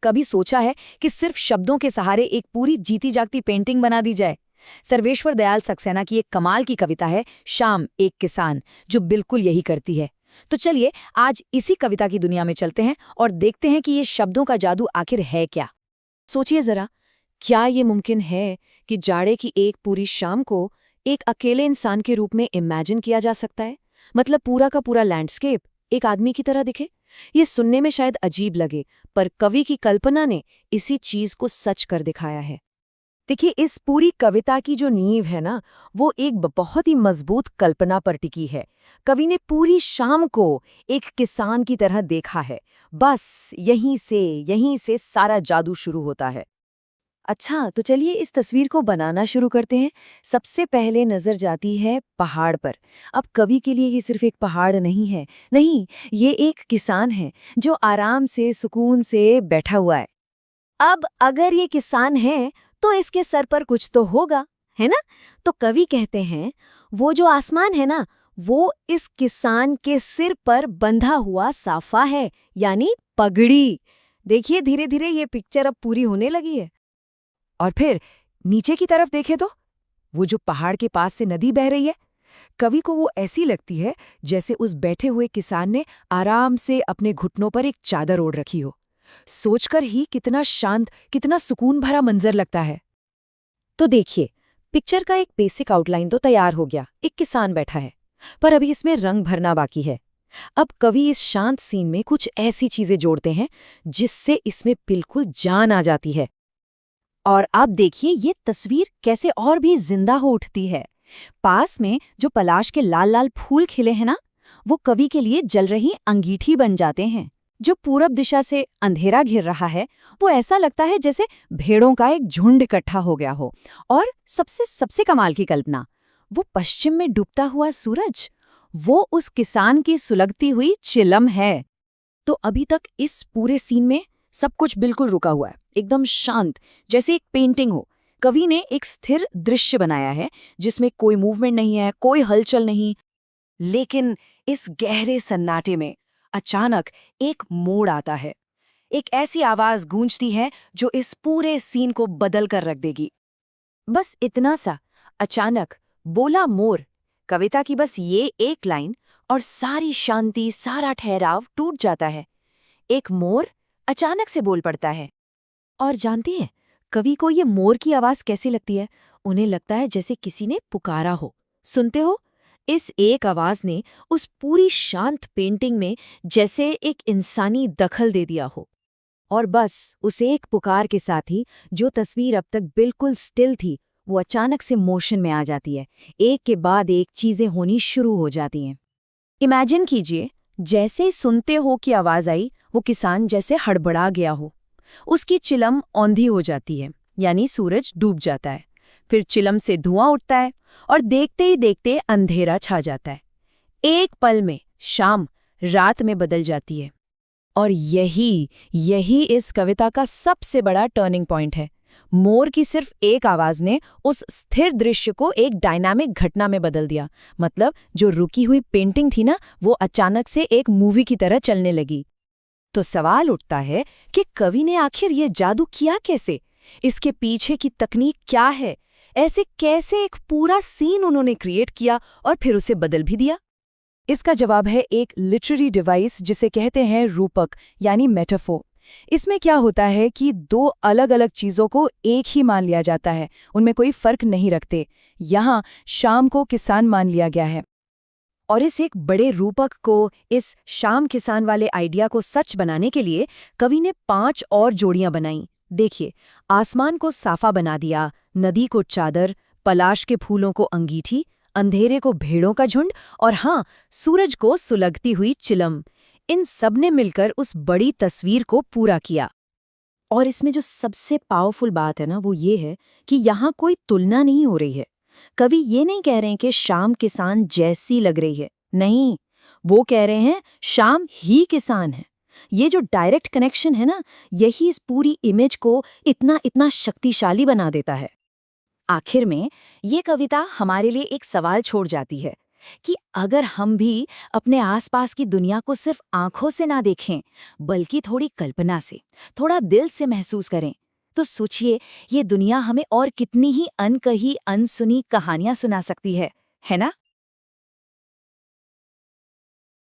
कभी सोचा है कि सिर्फ शब्दों के सहारे एक पूरी जीती जागती पेंटिंग बना दी जाए? सर्वेश्वर दयाल सक्सेना की एक कमाल की कविता है शाम एक किसान, जो बिल्कुल यही करती है। तो चलिए आज इसी कविता की दुनिया में चलते हैं और देखते हैं कि ये शब्दों का जादू आखिर है क्या। सोचिए जरा, क्या ये मुमकिन है कि जाड़े की एक पूरी शाम को एक अकेले इंसान के रूप में इमेजिन किया जा सकता है? मतलब पूरा का पूरा लैंडस्केप एक आदमी की तरह दिखे। ये सुनने में शायद अजीब लगे, पर कवि की कल्पना ने इसी चीज को सच कर दिखाया है। देखिए, इस पूरी कविता की जो नींव है ना, वो एक बहुत ही मजबूत कल्पना पर टिकी है। कवि ने पूरी शाम को एक किसान की तरह देखा है। बस यहीं से सारा जादू शुरू होता है। अच्छा, तो चलिए इस तस्वीर को बनाना शुरू करते हैं। सबसे पहले नजर जाती है पहाड़ पर। अब कवि के लिए ये सिर्फ एक पहाड़ नहीं है, नहीं, ये एक किसान है जो आराम से सुकून से बैठा हुआ है। अब अगर ये किसान है तो इसके सर पर कुछ तो होगा, है ना? तो कवि कहते हैं वो जो आसमान है ना, वो इस किसान के सिर पर बंधा हुआ साफा है, यानी पगड़ी। देखिए धीरे धीरे ये पिक्चर अब पूरी होने लगी है। और फिर नीचे की तरफ देखें तो वो जो पहाड़ के पास से नदी बह रही है, कवि को वो ऐसी लगती है जैसे उस बैठे हुए किसान ने आराम से अपने घुटनों पर एक चादर ओढ़ रखी हो। सोचकर ही कितना शांत, कितना सुकून भरा मंजर लगता है। तो देखिए, पिक्चर का एक बेसिक आउटलाइन तो तैयार हो गया, एक किसान बैठा है। पर अभी इसमें रंग भरना बाकी है। अब कवि इस शांत सीन में कुछ ऐसी चीजें जोड़ते हैं जिससे इसमें बिल्कुल जान आ जाती है। और अब देखिए ये तस्वीर कैसे और भी जिंदा हो उठती है। पास में जो पलाश के लाल लाल फूल खिले हैं ना, वो कवि के लिए जल रही अंगीठी बन जाते हैं। जो पूरब दिशा से अंधेरा घिर रहा है, वो ऐसा लगता है जैसे भेड़ों का एक झुंड इकट्ठा हो गया हो। और सबसे सबसे कमाल की कल्पना, वो पश्चिम में डूबता हुआ सूरज, वो उस किसान की सुलगती हुई चिलम है। तो अभी तक इस पूरे सीन में सब कुछ बिल्कुल रुका हुआ है, एकदम शांत, जैसे एक पेंटिंग हो। कवि ने एक स्थिर दृश्य बनाया है जिसमें कोई मूवमेंट नहीं है, कोई हलचल नहीं। लेकिन इस गहरे सन्नाटे में अचानक एक मोड़ आता है। एक ऐसी आवाज गूंजती है जो इस पूरे सीन को बदल कर रख देगी। बस इतना सा, अचानक बोला मोर, कविता की बस ये एक लाइन, और सारी शांति, सारा ठहराव टूट जाता है। एक मोर अचानक से बोल पड़ता है। और जानती हैं, कवि को ये मोर की आवाज कैसी लगती है? उन्हें लगता है जैसे किसी ने पुकारा हो। सुनते हो? इस एक आवाज ने उस पूरी शांत पेंटिंग में जैसे एक इंसानी दखल दे दिया हो। और बस उस एक पुकार के साथ ही जो तस्वीर अब तक बिल्कुल स्टिल थी, वो अचानक से मोशन में आ जाती है। एक के बाद एक चीजें होनी शुरू हो जाती हैं। इमेजिन कीजिए, जैसे सुनते हो की आवाज आई, वो किसान जैसे हड़बड़ा गया हो। उसकी चिलम औंधी हो जाती है, यानी सूरज डूब जाता है। फिर चिलम से धुआं उठता है और देखते ही देखते अंधेरा छा जाता है। एक पल में शाम रात में बदल जाती है। और यही इस कविता का सबसे बड़ा टर्निंग पॉइंट है। मोर की सिर्फ एक आवाज ने उस स्थिर दृश्य को एक डायनामिक घटना में बदल दिया। मतलब जो रुकी हुई पेंटिंग थी ना, वो अचानक से एक मूवी की तरह चलने लगी। तो सवाल उठता है कि कवि ने आखिर ये जादू किया कैसे? इसके पीछे की तकनीक क्या है? ऐसे कैसे एक पूरा सीन उन्होंने क्रिएट किया और फिर उसे बदल भी दिया? इसका जवाब है एक लिटरेरी डिवाइस जिसे कहते हैं रूपक, यानी मेटाफोर। इसमें क्या होता है कि दो अलग अलग चीजों को एक ही मान लिया जाता है, उनमें कोई फर्क नहीं रखते। यहाँ शाम को किसान मान लिया गया है, और इस एक बड़े रूपक को, इस शाम किसान वाले आइडिया को सच बनाने के लिए कवि ने 5 और जोड़ियां बनाई। देखिए, आसमान को साफा बना दिया, नदी को चादर, पलाश के फूलों को अंगीठी, अंधेरे को भेड़ों का झुंड, और हाँ, सूरज को सुलगती हुई चिलम। इन सब ने मिलकर उस बड़ी तस्वीर को पूरा किया। और इसमें जो सबसे पावरफुल बात है ना, वो ये है कि यहाँ कोई तुलना नहीं हो रही है। कवि ये नहीं कह रहे हैं कि शाम किसान जैसी लग रही है, नहीं, वो कह रहे हैं शाम ही किसान है। ये जो डायरेक्ट कनेक्शन है ना, यही इस पूरी इमेज को इतना इतना शक्तिशाली बना देता है। आखिर में ये कविता हमारे लिए एक सवाल छोड़ जाती है कि अगर हम भी अपने आसपास की दुनिया को सिर्फ आंखों से ना देखें, बल्कि थोड़ी कल्पना से, थोड़ा दिल से महसूस करें, तो सोचिए ये दुनिया हमें और कितनी ही अनकही, अनसुनी कहानियां सुना सकती है ना?